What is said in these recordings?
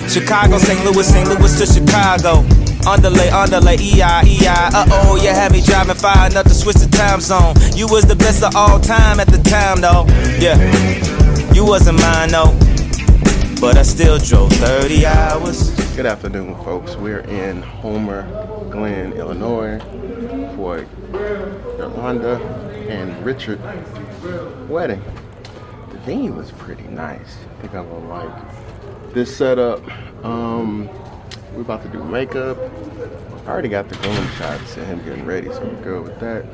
Chicago, St. Louis to Chicago. Underlay, E-I-E-I. Uh-oh, you had me driving far enough to switch the time zone. You was the best of all time at the time, though. Yeah, you wasn't mine, though. But I still drove 30 hours. Good afternoon, folks. We're in Homer Glen, Illinois for Yolanda and Richard wedding. The venue was pretty nice. I think I'm gonna like this setup. We're about to do makeup. I already got the groom shots and him getting ready, so we're good with that.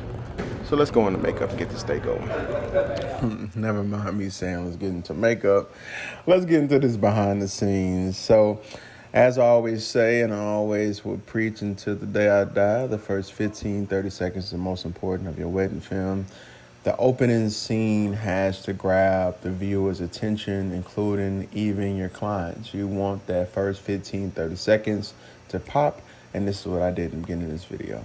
So let's go into makeup and get this day going. Never mind me saying let's get into makeup. Let's get into this behind the scenes. So, as I always say, and I always will preach until the day I die, the first 15, 30 seconds is the most important of your wedding film. The opening scene has to grab the viewer's attention, including even your clients. You want that first 15, 30 seconds to pop, and this is what I did in the beginning of this video.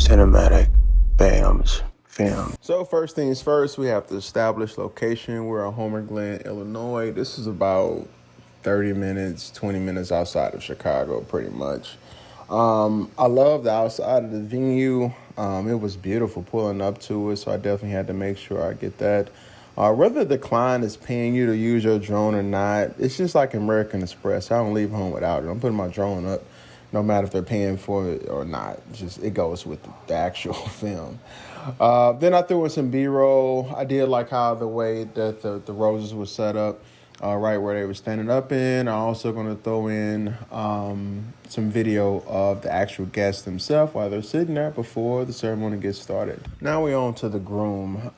CinematicBams film. So first things first, we have to establish location. We're in Homer Glen, Illinois. This is about 30 minutes, 20 minutes outside of Chicago, pretty much. I love the outside of the venue. It was beautiful pulling up to it, so I definitely had to make sure I get that. Whether the client is paying you to use your drone or not, it's just like American Express. I don't leave home without it. I'm putting my drone up, no matter if they're paying for it or not. It goes with the actual film. Then I threw in some B-roll. I did like how the way that the roses were set up, right where they were standing up in. I'm also going to throw in some video of the actual guests themselves while they're sitting there before the ceremony gets started. Now we're on to the groom.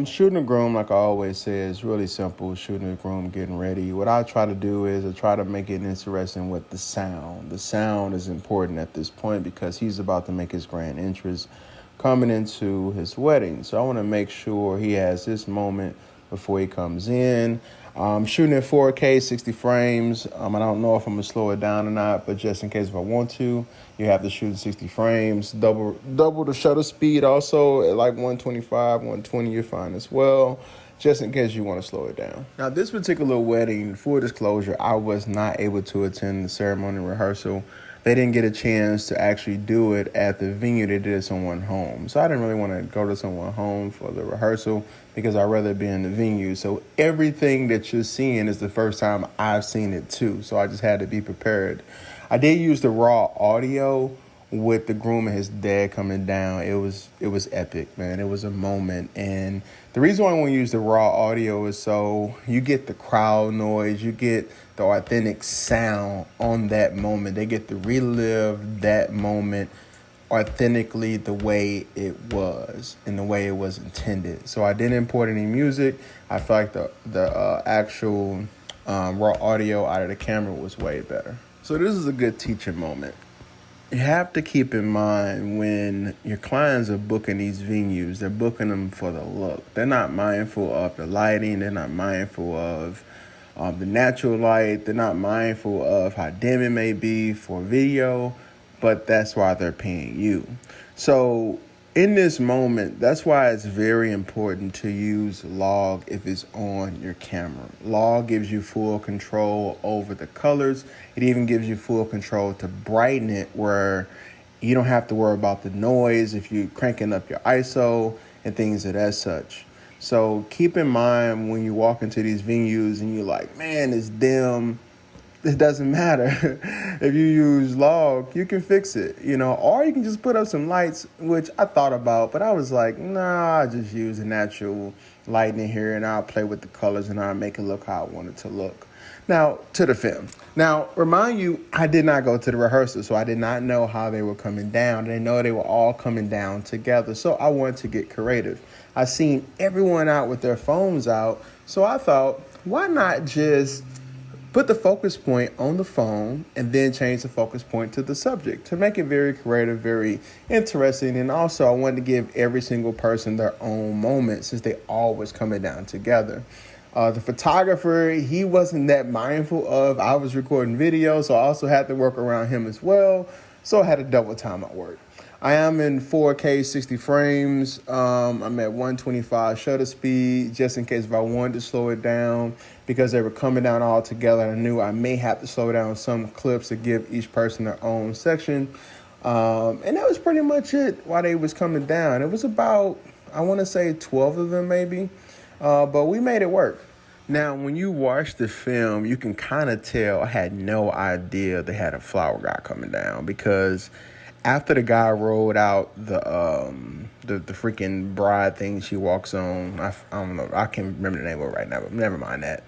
Shooting a groom, like I always say, is really simple. Shooting a groom, getting ready. What I try to do is I try to make it interesting with the sound. The sound is important at this point because he's about to make his grand entrance coming into his wedding. So I want to make sure he has this moment before he comes in. Shooting at 4K, 60 frames. I don't know if I'm going to slow it down or not, but just in case if I want to, you have to shoot at 60 frames. Double the shutter speed also at like 125, 120, you're fine as well, just in case you want to slow it down. Now, this particular wedding, full disclosure, I was not able to attend the ceremony rehearsal. They didn't get a chance to actually do it at the venue. They did it at someone's home. So I didn't really want to go to someone's home for the rehearsal because I'd rather be in the venue. So everything that you're seeing is the first time I've seen it too. So I just had to be prepared. I did use the raw audio with the groom and his dad coming down. It was epic, man. It was a moment. And the reason why I want to use the raw audio is so you get the crowd noise, you get the authentic sound on that moment. They get to relive that moment authentically the way it was and the way it was intended. So I didn't import any music. I felt like the actual raw audio out of the camera was way better. So this is a good teaching moment. You have to keep in mind when your clients are booking these venues, they're booking them for the look. They're not mindful of the lighting. They're not mindful of the natural light. They're not mindful of how dim it may be for video, but that's why they're paying you. So in this moment, that's why it's very important to use log if it's on your camera. Log gives you full control over the colors. It even gives you full control to brighten it where you don't have to worry about the noise if you're cranking up your ISO and things of that such. So keep in mind when you walk into these venues and you're like, man, it's dim. It doesn't matter. If you use log, you can fix it, or you can just put up some lights, which I thought about, but I was like, nah, I just use the natural lighting here and I'll play with the colors and I'll make it look how I want it to look. Now, to the film. Now, remind you, I did not go to the rehearsal, so I did not know how they were coming down. I didn't know they were all coming down together, so I wanted to get creative. I seen everyone out with their phones out, so I thought, why not just put the focus point on the phone and then change the focus point to the subject to make it very creative, very interesting. And also I wanted to give every single person their own moment since they always coming down together. The photographer, he wasn't that mindful of I was recording video, so I also had to work around him as well. So I had to double time my work. I am in 4K 60 frames. I'm at 125 shutter speed, just in case if I wanted to slow it down, because they were coming down all together. I knew I may have to slow down some clips to give each person their own section. And that was pretty much it while they was coming down. It was about, I want to say 12 of them maybe, but we made it work. Now, when you watch the film, you can kind of tell I had no idea they had a flower guy coming down, because after the guy rolled out the freaking bride thing she walks on, I don't know, I can't remember the name of it right now, but never mind that.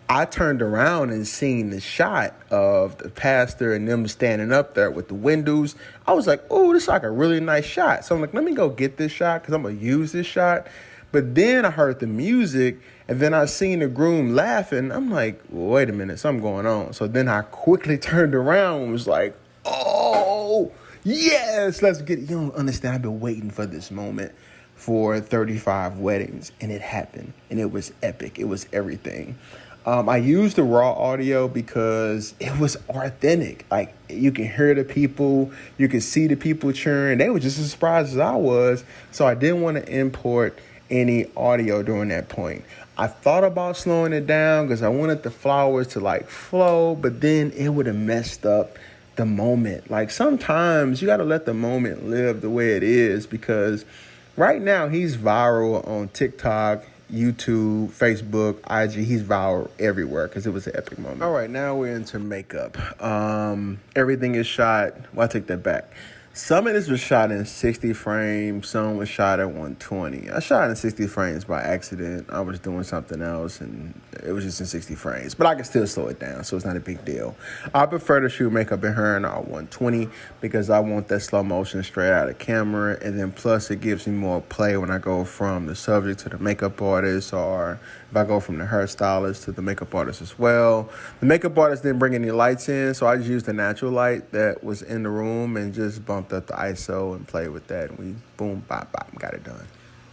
I turned around and seen the shot of the pastor and them standing up there with the windows. I was like, oh, this is like a really nice shot. So I'm like, let me go get this shot because I'm going to use this shot. But then I heard the music, and then I seen the groom laughing. I'm like, wait a minute, something going on. So then I quickly turned around and was like, oh, yes, let's get it. You don't understand. I've been waiting for this moment for 35 weddings, and it happened, and it was epic. It was everything. I used the raw audio because it was authentic. Like, you can hear the people, you can see the people cheering. They were just as surprised as I was. So I didn't want to import any audio during that point. I thought about slowing it down because I wanted the flowers to like flow, but then it would have messed up the moment. Like, sometimes you got to let the moment live the way it is, because right now he's viral on TikTok, YouTube, Facebook, IG. He's viral everywhere because it was an epic moment. All right, now we're into makeup. Everything is shot. Well, I take that back. Some of this was shot in 60 frames. Some was shot at 120. I shot in 60 frames by accident. I was doing something else, and it was just in 60 frames. But I can still slow it down, so it's not a big deal. I prefer to shoot makeup and hair in all 120 because I want that slow motion straight out of camera. And then plus it gives me more play when I go from the subject to the makeup artist, or if I go from the hairstylist to the makeup artist as well. The makeup artist didn't bring any lights in, so I just used the natural light that was in the room and just bumped up the ISO and played with that, and we boom, bop, bop, got it done.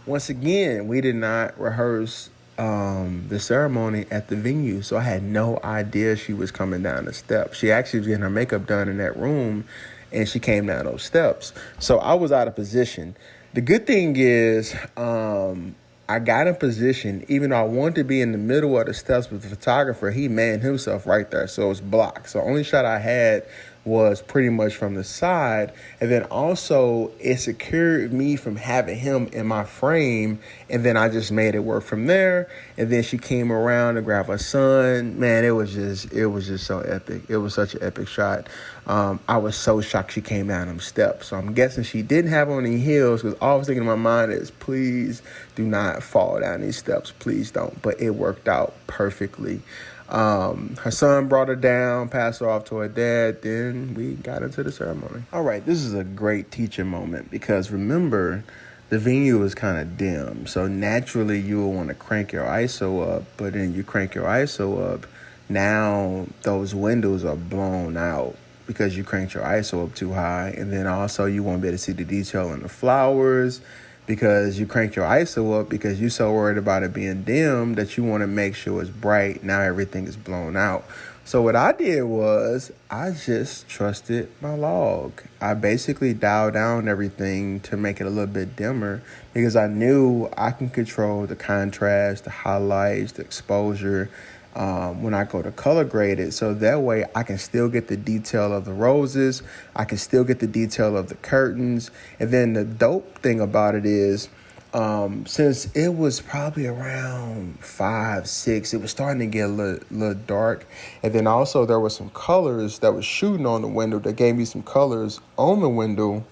Once again, we did not rehearse the ceremony at the venue, so I had no idea she was coming down the steps. She actually was getting her makeup done in that room, and she came down those steps. So I was out of position. The good thing is, I got in position, even though I wanted to be in the middle of the steps with the photographer. He manned himself right there, so it was blocked. So the only shot I had was pretty much from the side. And then also it secured me from having him in my frame. And then I just made it work from there. And then she came around to grab her son. Man, it was just so epic. It was such an epic shot. I was so shocked she came down them steps. So I'm guessing she didn't have on any heels, because all I was thinking in my mind is, please do not fall down these steps. Please don't. But it worked out perfectly. Her son brought her down, passed her off to her dad, then we got into the ceremony. All right, this is a great teaching moment, because remember, the venue is kind of dim, so naturally you will want to crank your ISO up, but then you crank your ISO up, now those windows are blown out because you cranked your ISO up too high, and then also you won't be able to see the detail in the flowers, because you crank your ISO up because you're so worried about it being dim that you want to make sure it's bright. Now everything is blown out. So what I did was I just trusted my log. I basically dialed down everything to make it a little bit dimmer, because I knew I can control the contrast, the highlights, the exposure, when I go to color grade it. So that way I can still get the detail of the roses. I can still get the detail of the curtains. And then the dope thing about it is, since it was probably around 5, 6, it was starting to get a little dark. And then also there were some colors that was shooting on the window that gave me some colors on the window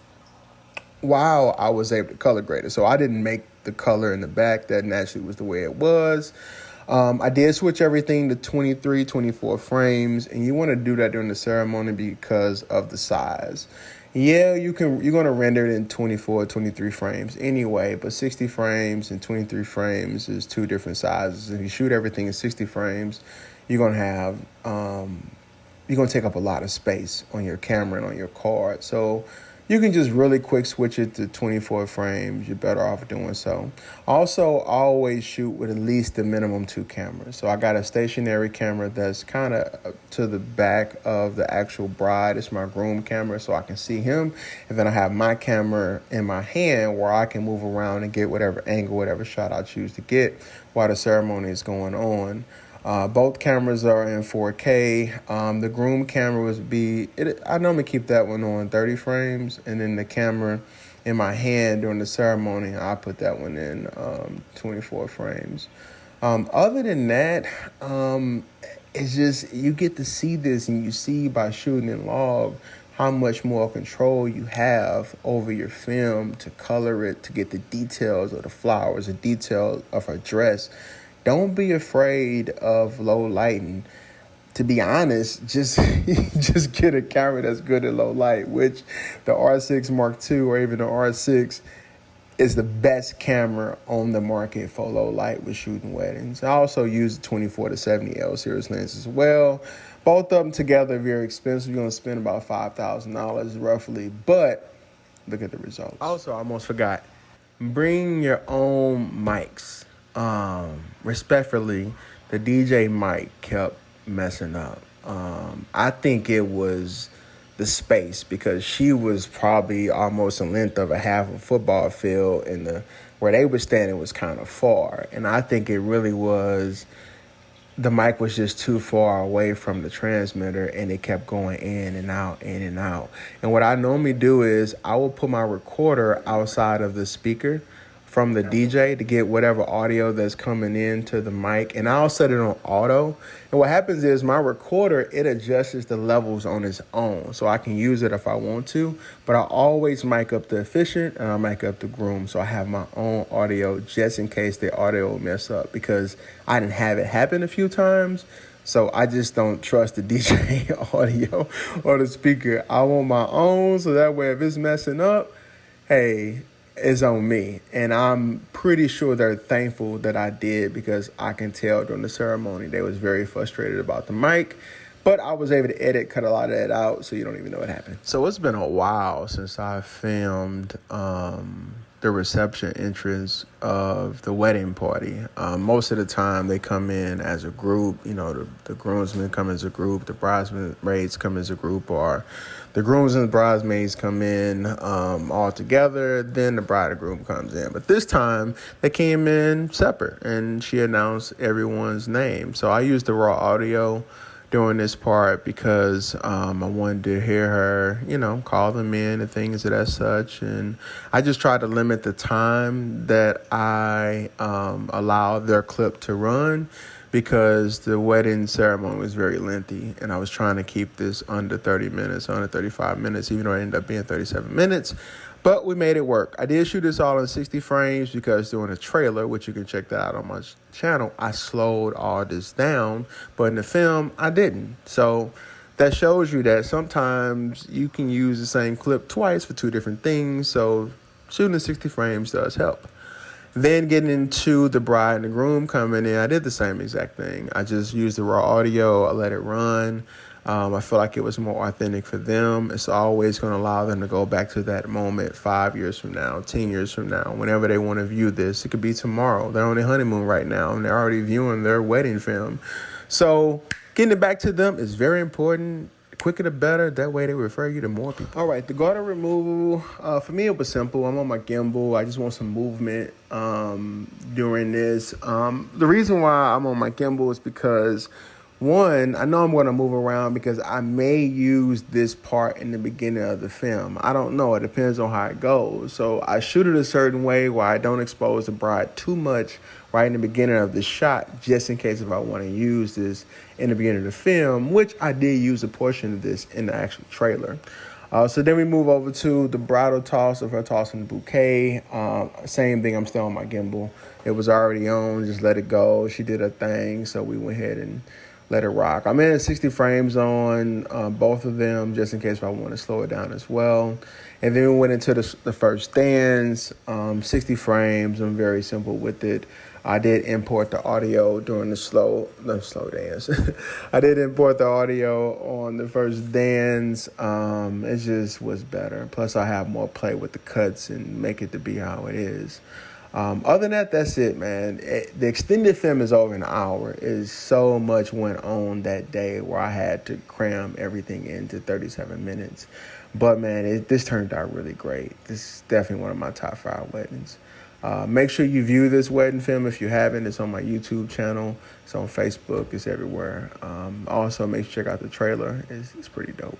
while I was able to color grade it. So I didn't make the color in the back. That naturally was the way it was. I did switch everything to 23, 24 frames, and you want to do that during the ceremony because of the size. Yeah, you're going to render it in 24, 23 frames anyway, but 60 frames and 23 frames is two different sizes. If you shoot everything in 60 frames, you're going to have, you're going to take up a lot of space on your camera and on your card. So you can just really quick switch it to 24 frames. You're better off doing so. Also, always shoot with at least the minimum 2 cameras. So I got a stationary camera that's kind of to the back of the actual bride. It's my groom camera, so I can see him. And then I have my camera in my hand where I can move around and get whatever angle, whatever shot I choose to get while the ceremony is going on. Both cameras are in 4K. The groom camera I normally keep that one on 30 frames, and then the camera in my hand during the ceremony, I put that one in 24 frames. Other than that, it's just, you get to see this, and you see by shooting in log how much more control you have over your film to color it, to get the details of the flowers, the detail of her dress. Don't be afraid of low lighting. To be honest, just get a camera that's good at low light, which the R6 Mark II or even the R6 is the best camera on the market for low light with shooting weddings. I also use the 24 to 70L series lens as well. Both of them together are very expensive. You're going to spend about $5,000 roughly, but look at the results. Also, I almost forgot. Bring your own mics. Respectfully, the DJ mic kept messing up. I think it was the space, because she was probably almost the length of a half a football field, and where they were standing was kind of far. And I think it really was the mic was just too far away from the transmitter, and it kept going in and out, in and out. And what I normally do is I will put my recorder outside of the speaker from the DJ to get whatever audio that's coming into the mic, and I'll set it on auto. And what happens is my recorder, it adjusts the levels on its own, so I can use it if I want to, but I always mic up the efficient and I mic up the groom, so I have my own audio just in case the audio will mess up, because I didn't have it happen a few times. So I just don't trust the DJ audio or the speaker. I want my own, so that way if it's messing up, hey, it's on me. And I'm pretty sure they're thankful that I did, because I can tell during the ceremony they was very frustrated about the mic. But I was able to cut a lot of that out, so you don't even know what happened. So it's been a while since I filmed the reception entrance of the wedding party. Most of the time they come in as a group. You know, the groomsmen come as a group, the bridesmaids come as a group, or the grooms and the bridesmaids come in all together, then the bride and groom comes in. But this time they came in separate, and she announced everyone's name. So I used the raw audio during this part because I wanted to hear her, call them in and things of that such. And I just tried to limit the time that I allowed their clip to run, because the wedding ceremony was very lengthy, and I was trying to keep this under 30 minutes, under 35 minutes, even though it ended up being 37 minutes. But we made it work. I did shoot this all in 60 frames because during a trailer, which you can check that out on my channel, I slowed all this down. But in the film, I didn't. So that shows you that sometimes you can use the same clip twice for two different things. So shooting in 60 frames does help. Then getting into the bride and the groom coming in, I did the same exact thing. I just used the raw audio. I let it run. I feel like it was more authentic for them. It's always going to allow them to go back to that moment 5 years from now, 10 years from now, whenever they want to view this. It could be tomorrow. They're on their honeymoon right now, and they're already viewing their wedding film. So getting it back to them is very important. The quicker the better. That way they refer you to more people. All right, the garter removal, for me it was simple. I'm on my gimbal. I just want some movement during this. The reason why I'm on my gimbal is because, one, I know I'm going to move around because I may use this part in the beginning of the film. I don't know. It depends on how it goes. So I shoot it a certain way where I don't expose the bride too much right in the beginning of the shot, just in case if I want to use this in the beginning of the film, which I did use a portion of this in the actual trailer. So then we move over to the bridal toss of her tossing the bouquet. Same thing, I'm still on my gimbal. It was already on, just let it go. She did her thing, so we went ahead and let it rock. I'm in 60 frames on both of them, just in case if I want to slow it down as well. And then we went into the first dance, 60 frames. I'm very simple with it. I did import the audio during the slow dance. I did import the audio on the first dance. It just was better. Plus, I have more play with the cuts and make it to be how it is. Other than that, that's it, man. The extended film is over an hour. Is so much went on that day where I had to cram everything into 37 minutes. But, man, this turned out really great. This is definitely one of my top 5 weddings. Make sure you view this wedding film if you haven't. It's on my YouTube channel. It's on Facebook. It's everywhere. Also, make sure you check out the trailer. It's pretty dope.